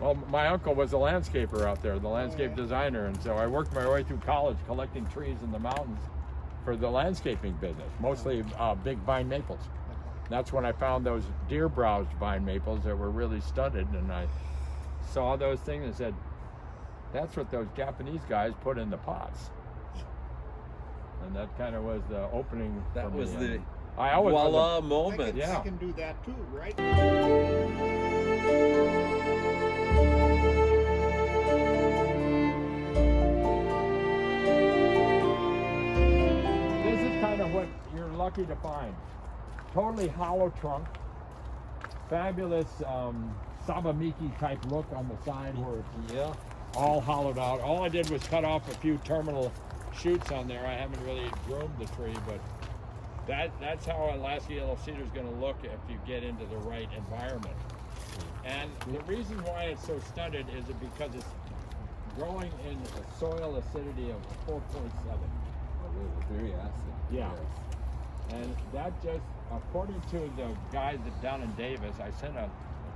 Well, my uncle was a landscaper out there, the landscape designer, and so I worked my way through college collecting trees in the mountains for the landscaping business, mostly big vine maples. That's when I found those deer-browsed vine maples that were really studded, and I saw those things and said, that's what those Japanese guys put in the pots. And that kind of was the opening. That was the voila moment. I can do that too, right? This is kind of what you're lucky to find. Totally hollow trunk, fabulous Sabamiki type look on the side where it's all hollowed out. All I did was cut off a few terminal shoots on there. I haven't really groomed the tree, but that's how Alaska yellow cedar is going to look if you get into the right environment. And the reason why it's so studded is because it's growing in a soil acidity of 4.7. Oh, really? Very acid. Yeah. Yes. And that just, according to the guys down in Davis, I sent a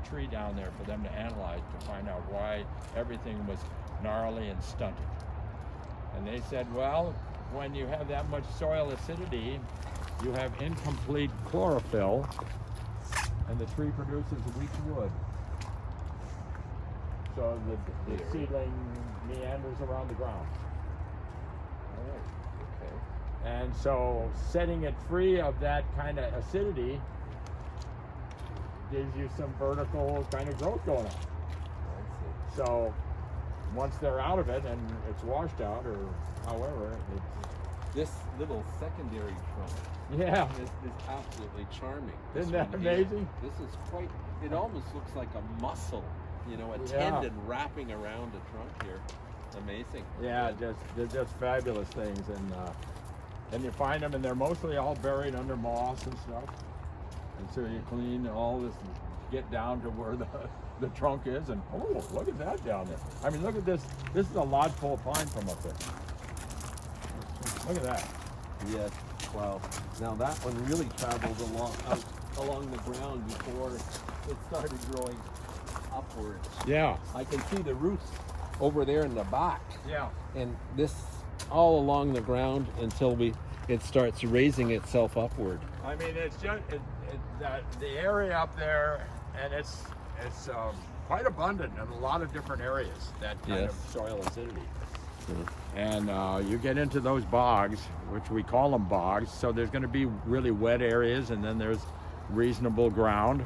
tree down there for them to analyze to find out why everything was gnarly and stunted. And they said, well, when you have that much soil acidity, you have incomplete chlorophyll, and the tree produces weak wood. So the seedling meanders around the ground. All right. Okay. And so setting it free of that kind of acidity gives you some vertical kind of growth going on. I see. So once they're out of it and it's washed out or however, This little secondary trunk is absolutely charming. Isn't that amazing? This is quite, it almost looks like a muscle, you know, a tendon wrapping around a trunk here. Amazing. Yeah, they're just fabulous things, and you find them, and they're mostly all buried under moss and stuff. And so you clean all this, get down to where the trunk is, and oh, look at that down there. I mean, look at this. This is a lodgepole pine from up there. Look at that. Yes. Wow. Now that one really traveled along the ground before it started growing upwards. Yeah. I can see the roots over there in the back. Yeah. And this all along the ground until it starts raising itself upward. I mean, it's just the area up there, and it's quite abundant in a lot of different areas. That kind of soil acidity. And you get into those bogs, which we call them bogs. So there's going to be really wet areas, and then there's reasonable ground,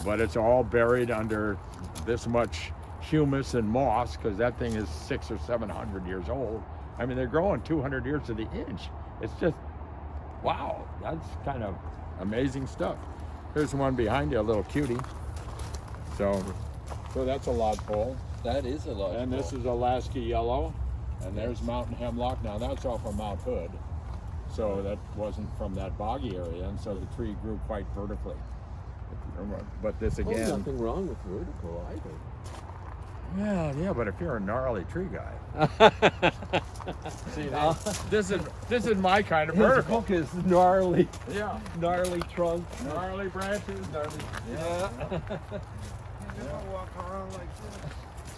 but it's all buried under this much humus and moss because that thing is 600 or 700 years old. I mean, they're growing 200 years to the inch. It's just, wow, that's kind of amazing stuff. Here's one behind you, a little cutie. So that's a lodgepole. That is a lodgepole. And this is Alaska yellow. And there's mountain hemlock. Now that's off of Mount Hood. So that wasn't from that boggy area. And so the tree grew quite vertically. But this again. There's nothing wrong with vertical either. Yeah, but if you're a gnarly tree guy. See, this is my kind of vertical. His book is gnarly. Yeah. Gnarly trunk. Gnarly branches. Gnarly. Yeah. You don't walk around like this.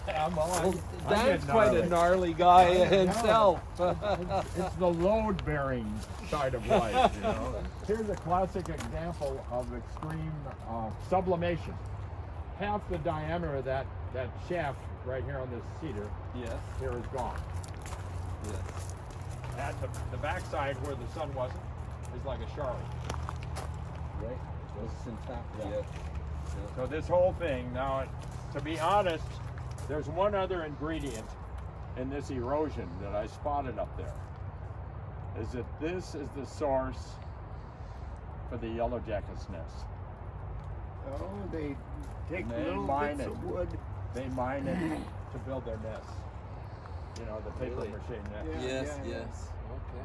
I'm on. Dan's quite a gnarly guy himself. It's the load-bearing side of life, you know. Here's a classic example of extreme sublimation. Half the diameter of that shaft right here on this cedar here is gone. Yes. At the backside where the sun wasn't is like a Charlie. Right. It's intact. Yes. So this whole thing, now, to be honest, there's one other ingredient in this erosion that I spotted up there, is that this is the source for the yellow jacket's nest. Oh, they take They little mine bits it. of wood. They mine it to build their nests. You know, the paper Really? mache nest. Yes. Yeah. Okay.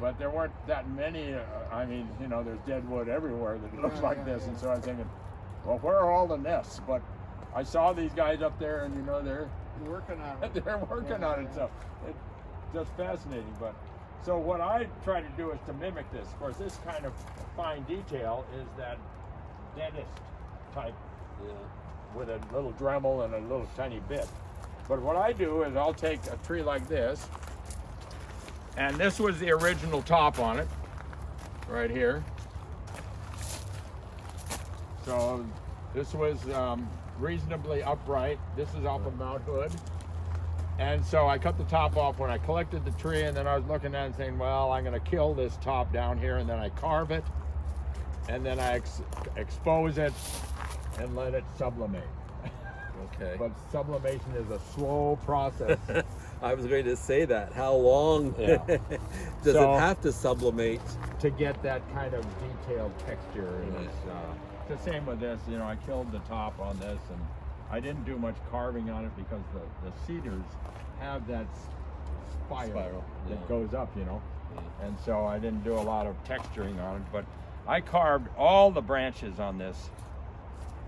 But there weren't that many, I mean, you know, there's dead wood everywhere that looks like this, and so I was thinking, well, where are all the nests? But I saw these guys up there, and you know, they're Working on it. they're working on it, so it's just fascinating. But so what I try to do is to mimic this. Of course, this kind of fine detail is that dentist type with a little Dremel and a little tiny bit. But what I do is I'll take a tree like this, and this was the original top on it, right here. So this was reasonably upright. This is off of Mount Hood. And so I cut the top off when I collected the tree, and then I was looking at it and saying, well, I'm gonna kill this top down here, and then I carve it, and then I expose it and let it sublimate. Okay. But sublimation is a slow process. I was going to say that. How long Yeah. does So- it have to sublimate? To get that kind of detailed texture. And Right. it's the same with this. You know, I killed the top on this, and I didn't do much carving on it because the cedars have that spiral that yeah. goes up, you know. Yeah. And so I didn't do a lot of texturing on it, but I carved all the branches on this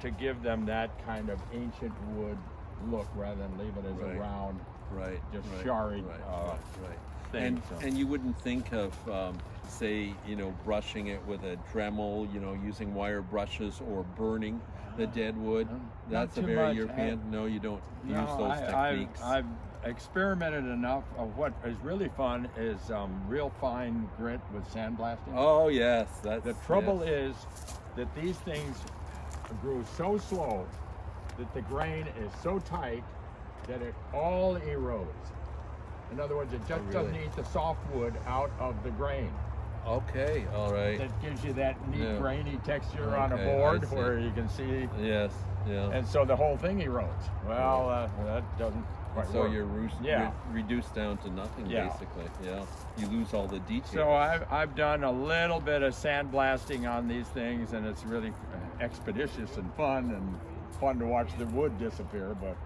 to give them that kind of ancient wood look rather than leave it as Right. a round, Right. just right, sharied right. thing. And So- and you wouldn't think of say, you know, brushing it with a Dremel, you know, using wire brushes or burning the dead wood. That's a too very much. European. No, you don't use No, those techniques. I've experimented enough. Of what is really fun is real fine grit with sandblasting. Oh yes, that's The trouble yes. is that these things grew so slow that the grain is so tight that it all erodes. In other words, it just doesn't really? eat the softwood out of the grain. Okay, all right. That gives you that neat Yeah. grainy texture on a Okay, I board see. where you can see, Yes, yeah. and so the whole thing erodes. Well, that doesn't quite So work. you're, Yeah. you're reduced down to nothing, Yeah. basically. Yeah, you lose all the details. So I've done a little bit of sandblasting on these things, and it's really expeditious and fun to watch the wood disappear. But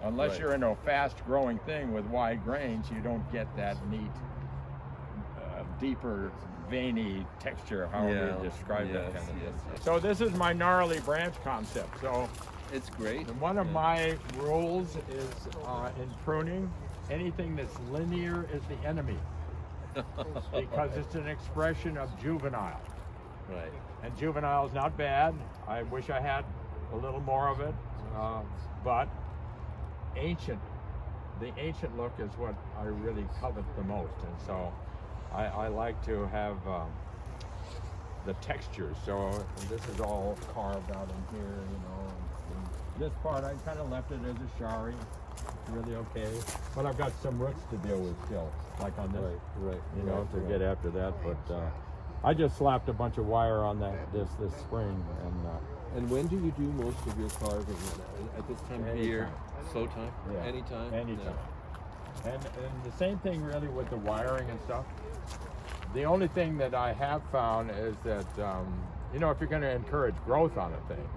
unless Right. you're in a fast-growing thing with wide grains, you don't get that neat, deeper, veiny texture, however Yeah, you describe that yes, kind of yes, thing. yes. So this is my gnarly branch concept. So It's great. one of Yeah. my rules is in pruning, anything that's linear is the enemy because it's an expression of juvenile. Right. And juvenile is not bad. I wish I had a little more of it, but ancient. The ancient look is what I really covet the most, and so I like to have the textures. So this is all carved out in here, you know. And this part I kind of left it as a shari. It's really okay, but I've got some roots to deal with still, like on this. Right. You know, to get after that, but I just slapped a bunch of wire on this spring, And when do you do most of your carving? At this time of year? Slow time? yeah, Anytime? anytime. And the same thing really with the wiring and stuff. The only thing that I have found is that you know, if you're going to encourage growth on a thing,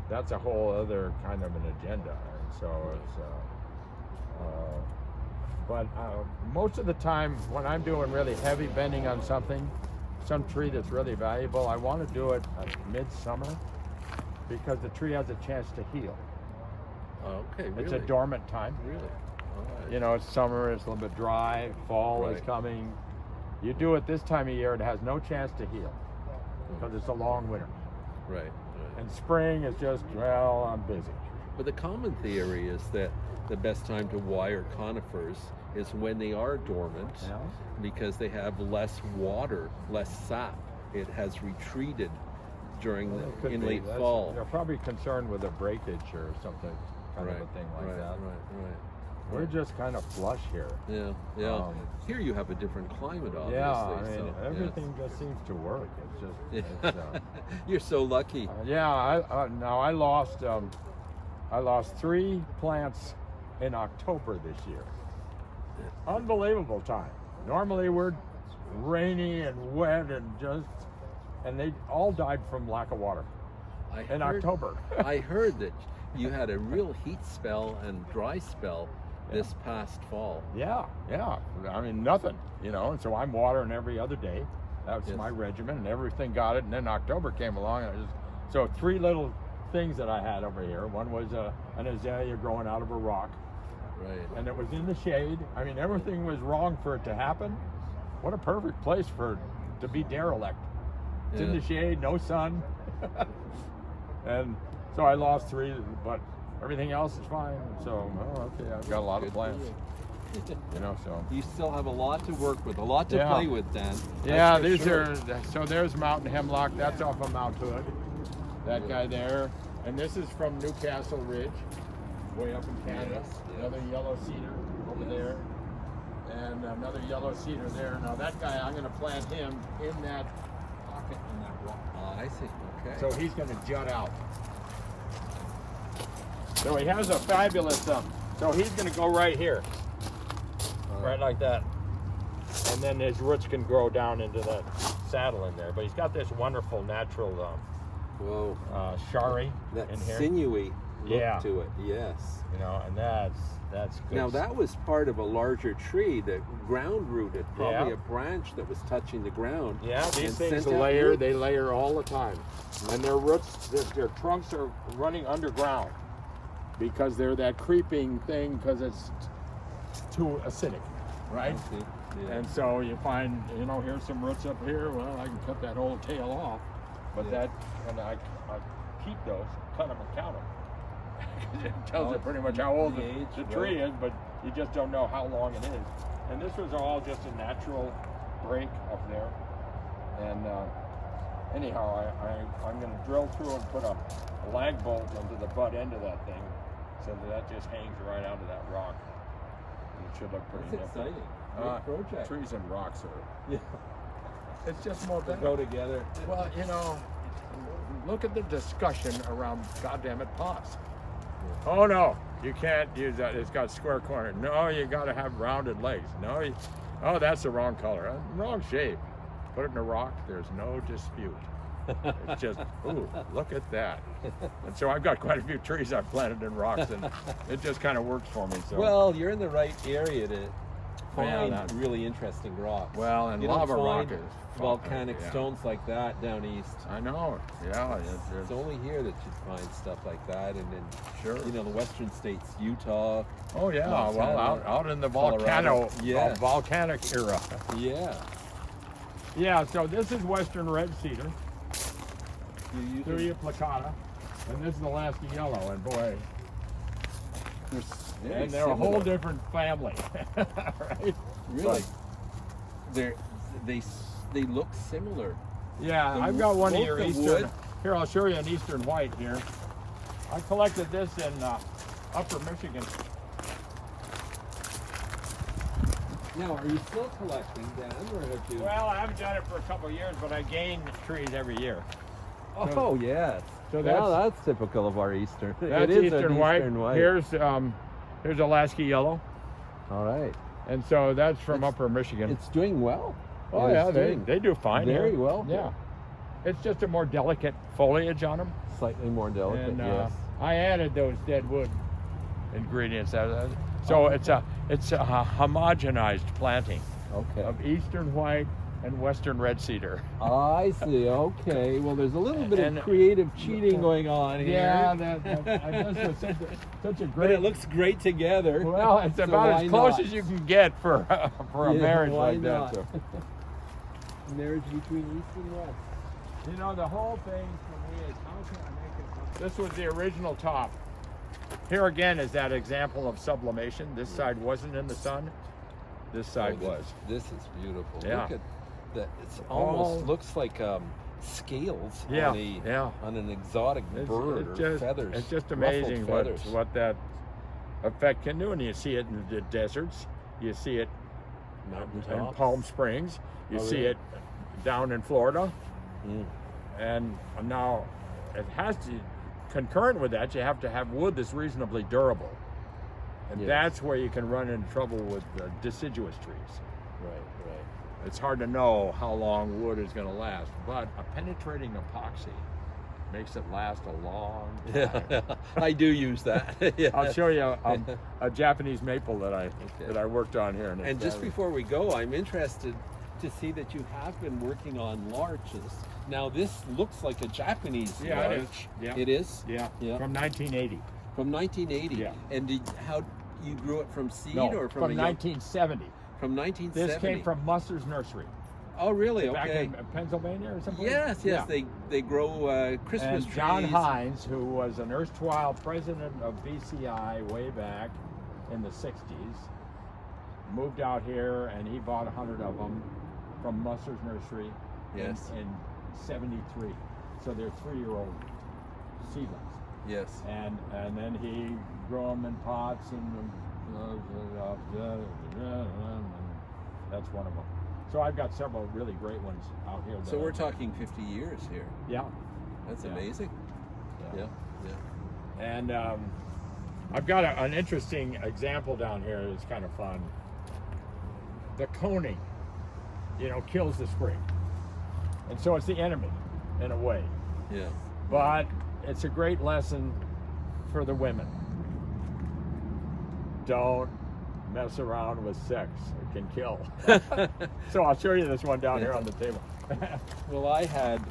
that's a whole other kind of an agenda, and so it's. But most of the time, when I'm doing really heavy bending on something, some tree that's really valuable, I want to do it at midsummer because the tree has a chance to heal. Okay, really? It's a dormant time. Really? All right. You know, it's summer, it's a little bit dry, fall is Right. coming. You do it this time of year, it has no chance to heal because it's a long winter. Right. And spring is just, well, I'm busy. But the common theory is that the best time to wire conifers is when they are dormant Yeah. because they have less water, less sap. It has retreated during Well, it could in be. late That's- fall. They're probably concerned with a breakage or something, kind of a thing like right, that. Right. We're just kind of flush here. Yeah. Here you have a different climate, obviously. Yeah, I mean, so, everything just seems to work. It's just, yes. it's, You're so lucky. yeah. I lost 3 plants in October this year. Unbelievable time. Normally we're rainy and wet and they all died from lack of water in October. I heard that you had a real heat spell and dry spell this past fall. Yeah. I mean, nothing, you know, and so I'm watering every other day. That's Yes. my regimen, and everything got it. And then October came along, and so 3 little things that I had over here. One was an azalea growing out of a rock, Right. and it was in the shade. I mean, everything was wrong for it to happen. What a perfect place for it to be derelict. It's in Yeah. the shade, no sun. And so I lost 3, but Everything else is fine. So, oh, okay, I've got a lot of plants. You know, so. You still have a lot to work with, a lot to Yeah. play with, Dan. Yeah, That's for these sure. are, so there's mountain hemlock, that's off of Mount Hood. That guy there. And this is from Newcastle Ridge, way up in Canada. Yes, yes. Another yellow cedar over there. And another yellow cedar there. Now that guy, I'm gonna plant him in that pocket in that rock. Oh, I see. Okay. So he's gonna jut out. So he has a fabulous, so he's gonna go right here. Right like that. And then his roots can grow down into that saddle in there. But he's got this wonderful natural Whoa. shari That in here. sinewy look Yeah. to it. Yes. You know, and that's good. Now that was part of a larger tree that ground rooted, probably Yeah. a branch that was touching the ground. Yeah, these and things sent out layer, roots. they layer all the time. And their roots, their trunks are running underground because they're that creeping thing because it's too acidic, right? I see. Yeah. And so you find, you know, here's some roots up here. Well, I can cut that old tail off, but Yeah. and I keep those, cut them and count them. It tells Oh, you pretty much how old the the age, tree right. is, but you just don't know how long it is. And this was all just a natural break up there. And anyhow, I'm going to drill through and put a lag bolt into the butt end of that thing so that just hangs right out of that rock. And it should look pretty That's nifty. exciting. Great project. Trees and rocks are, Yeah. it's just more They better. go together. Well, you know, look at the discussion around goddamn it pots. Oh no, you can't use that. It's got square corner. No, you got to have rounded legs. No, oh, that's the wrong color. Wrong shape. Put it in a rock. There's no dispute. It's just, ooh, look at that. And so I've got quite a few trees I've planted in rocks, and it just kind of works for me. So Well, you're in the right area to find that- really interesting rocks. well, and you don't lava rock find is volcanic yeah. stones like that down east. I know. Yeah, It's only here that you find stuff like that, and then sure. you know the western states, Utah. Oh yeah, Montana, well out in the Colorado. Yeah. volcanic era. Yeah. Yeah, so this is western red cedar, You Thuria plicata, and this is Alaska yellow, and boy, and they're a whole different family, right? Really. They look similar. Yeah, The I've got one of both your the eastern. wood- Here, I'll show you an eastern white here. I collected this in Upper Michigan. Now, are you still collecting, Dan, or have you? Well, I haven't done it for a couple of years, but I gain trees every year. Oh yes. So Well, that's typical of our eastern. That's it is eastern an white. eastern white. Here's Alaska yellow, All right. and so that's from It's- Upper Michigan. It's doing well. Oh It yeah, is doing they do fine very here. well Yeah, here. it's just a more delicate foliage on them. Slightly more delicate. And yes. I added those dead wood ingredients. So it's a homogenized planting Okay. of eastern white and western red cedar. I see. Okay. Well, there's a little bit And- of creative cheating going on here. Yeah, I just was such a But great. it looks great together. Well, it's So about why as close not? as you can get for a Yeah, marriage why like not? that. So. Marriage between east and west. You know, the whole thing for me is how can I make it? This was the original top. Here again is that example of sublimation. This side wasn't in the sun. This side Oh, was. This is beautiful. Yeah. Look at that. It's All- almost looks like scales Yeah, on on an exotic bird or just, feathers. It's just ruffled amazing feathers. what that effect can do. And you see it in the deserts. You see it in Mountaintops. Palm Springs. You Oh, see really? it down in Florida. Mm. And now it has to, concurrent with that, you have to have wood that's reasonably durable. And Yes. that's where you can run into trouble with deciduous trees. Right, right. It's hard to know how long wood is going to last, but a penetrating epoxy makes it last a long time. Yeah, I do use that. Yeah. I'll show you a Japanese maple that I worked on here. And it's just before we go, I'm interested to see that you have been working on larches. Now this looks like a Japanese Yeah, it larch. is. Yeah. It is? yeah, Yeah. from 1980. From 1980. Yeah. And how you grew it from seed No, or from a young- 1970. from 1970? This came from Musser's nursery. Oh, really? back Okay. in Pennsylvania or something. Yes, yes. Yeah. They grow Christmas And trees. John Hines, who was an erstwhile president of BCI way back in the 60s, moved out here and he bought 100 of them from Musser's Nursery Yes. in 73. So they're 3-year-old seedlings. Yes. And then he grew them in pots and that's one of them. So I've got several really great ones out here. So we're talking 50 years here. Yeah. That's Yeah. amazing. Yeah. Yeah. And I've got an interesting example down here that's kind of fun. The coning, kills the sprig. And so it's the enemy, in a way. Yeah. But it's a great lesson for the women. Don't mess around with sex. It can kill. So I'll show you this one down here on the table. Well, I had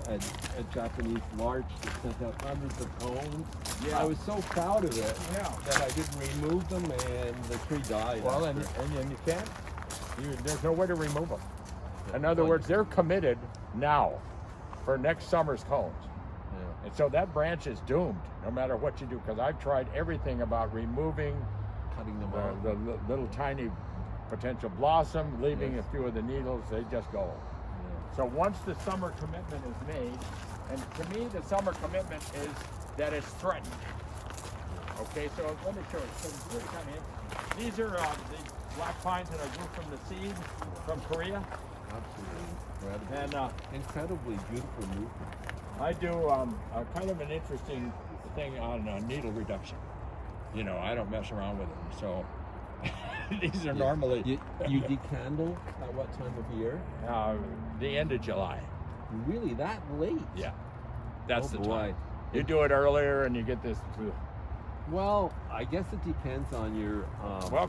a Japanese larch that sent out hundreds of cones. Yeah. I was so proud of it Yeah. that I didn't remove them, and the tree died. Well, and you can't. There's no way to remove them. In other words, they're committed now for next summer's cones. Yeah. And so that branch is doomed no matter what you do, because I've tried everything about removing Cutting them off. the little tiny potential blossom, leaving Yes. a few of the needles, they just go. Yeah. So once the summer commitment is made, and to me the summer commitment is that it's threatened. Okay, so let me show you. So it's really kind of interesting. These are the black pines that I grew from the seed from Korea. Absolutely. And Incredibly beautiful movement. I do a kind of an interesting thing on needle reduction. I don't mess around with them. So these are normally You decandle at what time of year? the end of July. Really, that late? Yeah, that's Oh, the boy. time. You do it earlier and you get this. Well, I guess it depends on your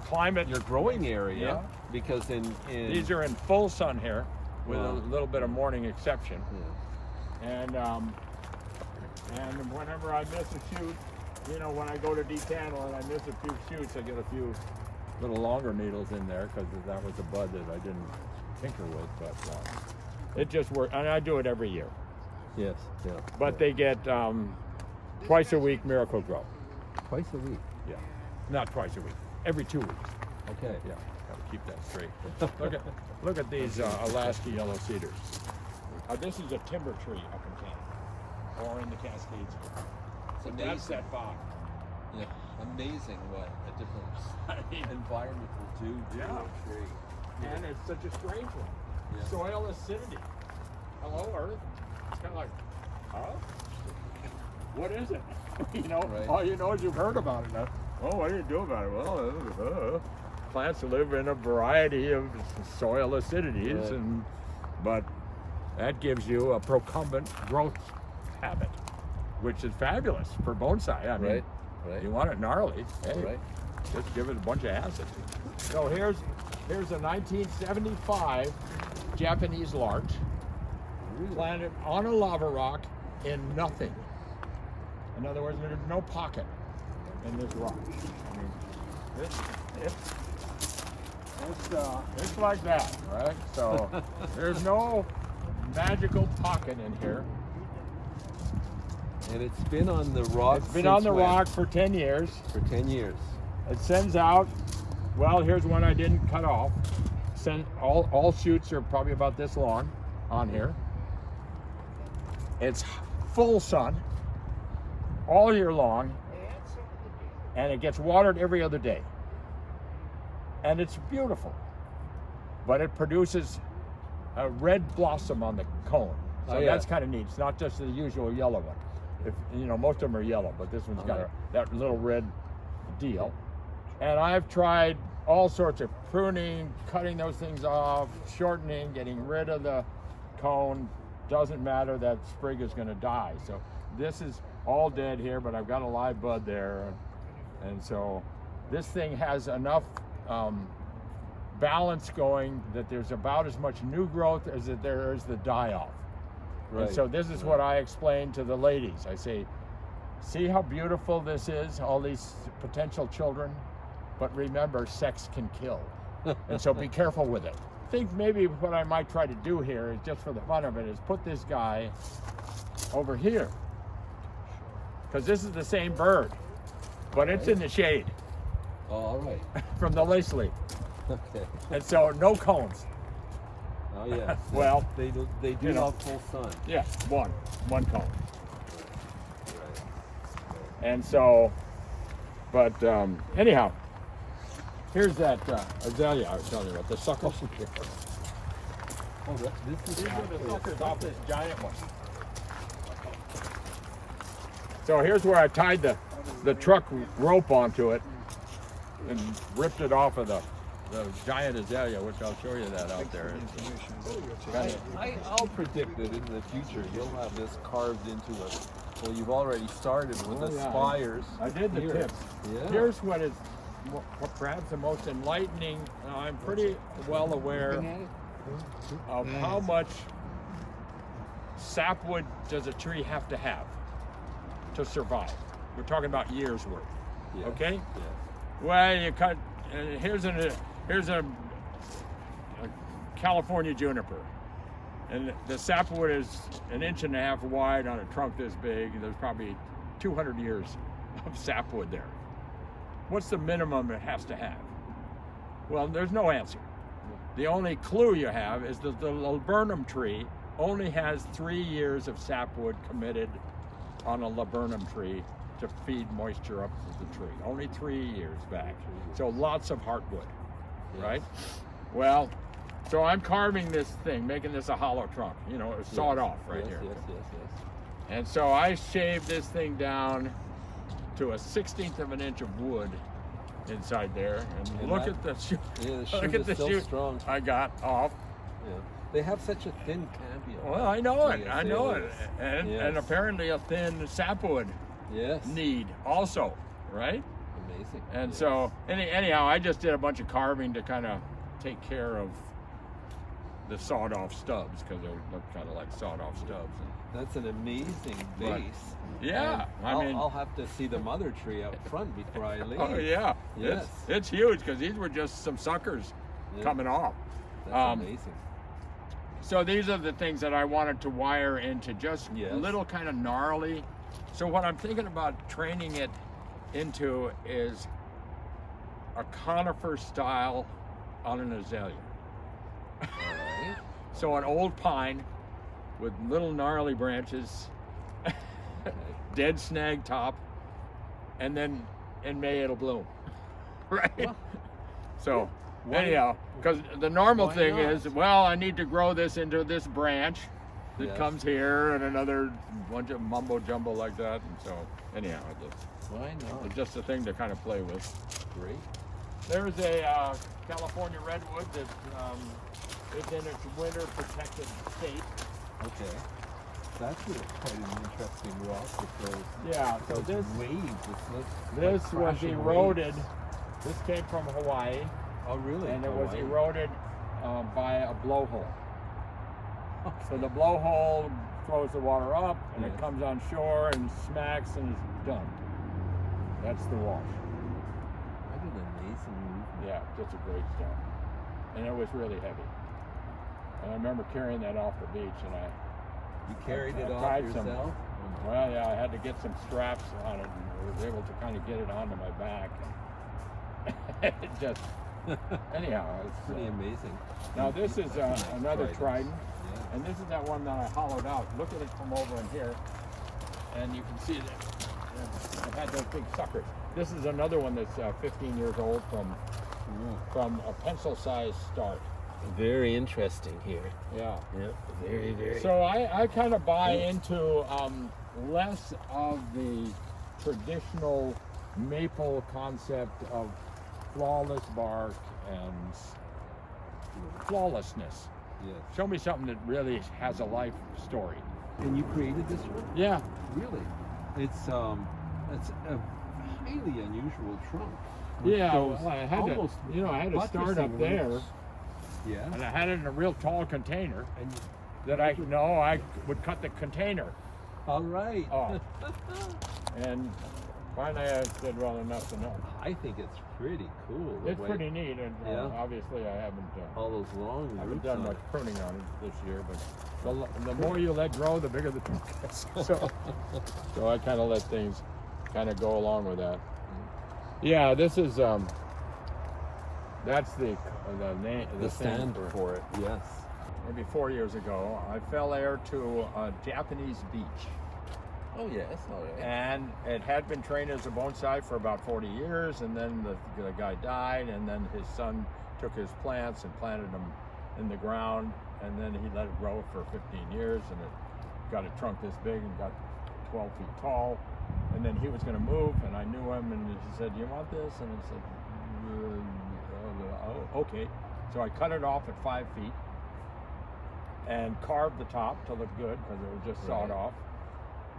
Climate. your growing area. Yeah. Because in These are in full sun here, with Wow. a little bit of morning exception. Yeah. And whenever I miss a shoot, when I go to decandle and I miss a few shoots, I get a few little longer needles in there because that was a bud that I didn't tinker with. But it just worked, and I do it every year. Yes. Yeah. But they get twice a week Miracle Grow. Twice a week. Yeah, not twice a week, every 2 weeks. Okay. Yeah, gotta keep that straight. look at these Alaska yellow cedars. This is a timber tree up in Canada, or in the Cascades. So that's that bog. Yeah. Amazing what a different environment will do to Yeah. a tree. And it's such a strange one. Yeah. Soil acidity. Hello, Earth. It's kind of like, huh? What is it? Right. All you know is you've heard about it now. Oh, what do you do about it? Well, plants live in a variety of soil acidities, Right. but that gives you a procumbent growth habit, which is fabulous for bonsai. I mean, Right. you want it gnarly, hey, Right. just give it a bunch of acid. So here's a 1975 Japanese larch Really? planted on a lava rock in nothing. In other words, there's no pocket in this rock. I mean, it's like that, right? So there's no magical pocket in here. And it's been on the rock. It's been on the rock for 10 years. for 10 years. It sends out, well, here's one I didn't cut off. All shoots are probably about this long on here. It's full sun all year long, and it gets watered every other day. And it's beautiful. But it produces a red blossom on the cone. So that's kind of neat. It's not just the usual yellow one. Most of them are yellow, but this one's got that little red deal. And I've tried all sorts of pruning, cutting those things off, shortening, getting rid of the cone. Doesn't matter, that sprig is going to die. So this is all dead here, but I've got a live bud there. And so this thing has enough balance going that there's about as much new growth as that there is the die-off. Right. And so this is what I explain to the ladies. I say, see how beautiful this is, all these potential children? But remember, sex can kill. And so be careful with it. think maybe what I might try to do here is, just for the fun of it, is put this guy over here. Because this is the same bird, but it's in the shade Oh, all right. from the lace leaf. Okay. And so no cones. Oh yeah. Well, they do you know. love full sun. Yeah, one cone. Right. And so, but anyhow, here's that azalea I was telling you about, the suckers. Oh, this is These are the actually suckers off this giant one. So here's where I tied the truck rope onto it and ripped it off of the giant azalea, which I'll show you that out there. I'll predict that in the future you'll have this carved into it. Well, you've already started with the spires. I did the here. tips. Yeah. Here's what is perhaps the most enlightening. I'm pretty well aware of how much sapwood does a tree have to have to survive. We're talking about years worth. Yes. Okay? Yes. Well, you cut. Here's a California juniper, and the sapwood is 1.5 inches wide on a trunk this big. There's probably 200 years of sapwood there. What's the minimum it has to have? Well, there's no answer. The only clue you have is that the laburnum tree only has 3 years of sapwood committed on a laburnum tree to feed moisture up to the tree. Only 3 years back. So lots of heartwood, right? Well, so I'm carving this thing, making this a hollow trunk. You know, it's sawed off right here. Yes. And so I shaved this thing down to 1/16 of an inch of wood inside there. And look at the shoot. Yeah, the Look shoot at is the still shoot strong. I got off. Yeah. They have such a thin cambio. Well, I know it. Yes, I know it. is. And Yes. apparently a thin sapwood Yes. need also, right? Amazing. And Yes. so anyhow, I just did a bunch of carving to kind of take care of the sawed off stubs, because they look kind of like sawed off stubs. That's an amazing But- base. Yeah, And I mean, I'll have to see the mother tree up front before I leave. oh yeah, Yes. it's huge, because these were just some suckers Yeah. coming off. That's amazing. So these are the things that I wanted to wire into just Yes. little kind of gnarly. So what I'm thinking about training it into is a conifer-style on an azalea. All right. So an old pine with little gnarly branches, Okay. dead snag top, and then in May it'll bloom. Right? Well, So why- anyhow, because the normal why thing not? is, well, I need to grow this into this branch that Yes. comes here, and another bunch of mumbo jumbo like that. And so anyhow, Why not? it's just a thing to kind of play with. Great. There's a California redwood that is in its winter protected state. Okay. That's quite an interesting rock with those, Yeah, so those this waves. this was crashing eroded. waves. This came from Hawaii, Oh, really? and it was Hawaii? eroded by a blowhole. So the blowhole throws the water up, and it Yes. comes on shore and smacks and is done. That's the wash. What an amazing movement. Yeah, just a great stuff. And it was really heavy. And I remember carrying that off the beach, and You carried I it off tried some. yourself? well, yeah, I had to get some straps on it, and I was able to kind of get it onto my back. And it just, anyhow, it's Pretty amazing. Now this is another Trident. Trident, Yeah. and this is that one that I hollowed out. Look at it from over in here, and you can see that I've had those big suckers. This is another one that's 15 years old from a pencil-sized start. Very interesting here. Yeah. Yeah. Very, very. So I kind of buy into less of the traditional maple concept of flawless bark and flawlessness. Yes. Show me something that really has a life story. And you created this one? Yeah. Really? It's a highly unusual trunk. with Yeah, those well, I had to, almost I had to start buttressing up there, roots. Yeah. and I had it in a real tall container And that I would cut the container. all right. Oh. And Finally, I did well enough to know. I think it's pretty cool. the It's way- pretty neat, and Yeah. Obviously I haven't all those long I haven't roots done on much it. pruning on it this year, but the more you let grow, the bigger the trunk gets. So I kind of let things kind of go along with that. Yeah, this is that's the name, The stand stand for it. Yes. Maybe 4 years ago, I fell heir to a Japanese beech. Oh yes. All right. And it had been trained as a bonsai for about 40 years, and then the guy died, and then his son took his plants and planted them in the ground, and then he let it grow for 15 years, and it got a trunk this big and got 12 feet tall. And then he was going to move, and I knew him, and he said, "Do you want this?" And I said, "Oh, okay." So I cut it off at 5 feet and carved the top to look good because it was just sawed off.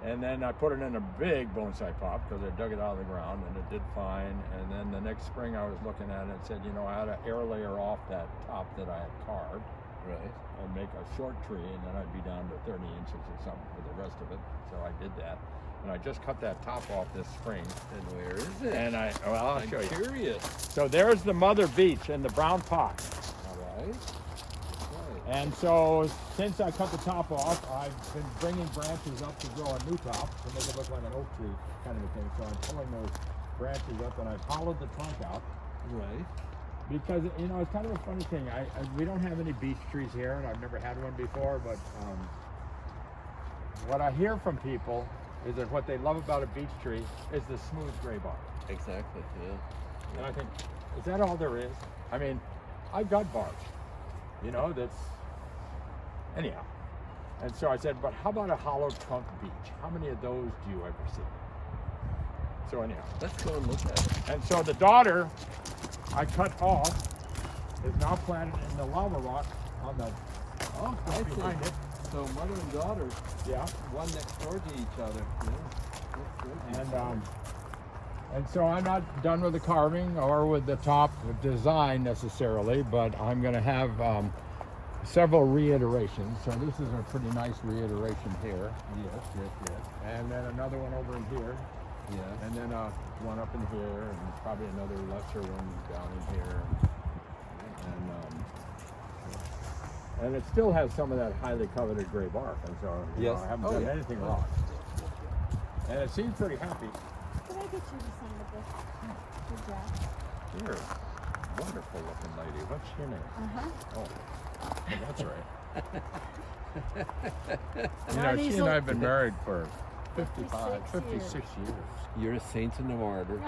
And then I put it in a big bonsai pot because I dug it out of the ground, and it did fine. And then the next spring I was looking at it and said, you know, I had to air layer off that top that I had carved Right. and make a short tree, and then I'd be down to 30 inches or something for the rest of it. So I did that. And I just cut that top off this spring. And where is it? And I'll I'm show you. curious. So there's the mother beech in the brown pot. All right. And so since I cut the top off, I've been bringing branches up to grow a new top to make it look like an oak tree kind of a thing. So I'm pulling those branches up, and I've hollowed the trunk out. Right. Because, you know, it's kind of a funny thing. We don't have any beech trees here, and I've never had one before, but what I hear from people is that what they love about a beech tree is the smooth gray bark. Exactly. Yeah. And I think, is that all there is? I mean, I've got bark, you know, that's, anyhow. And so I said, but how about a hollow trunk beech? How many of those do you ever see? So anyhow. Let's go and look at it. And so the daughter I cut off is now planted in the lava rock on the I behind see. it. So mother and daughter, Yeah. one next door to each other. Yeah. That's good. And so I'm not done with the carving or with the top design necessarily, but I'm going to have several reiterations. So this is a pretty nice reiteration here, Yes. and then another one over in here, Yeah. and then one up in here, and probably another lesser one down in here, and it still has some of that highly coveted gray bark, and so you know, Yes. I haven't Oh, done yeah. anything Oh. wrong. And it seems pretty happy. Can I get you to sign the book? Good job. You're a wonderful looking lady. What's your name? Oh, that's right. You know, she and I have been married for 56 years. You're a saint and a martyr.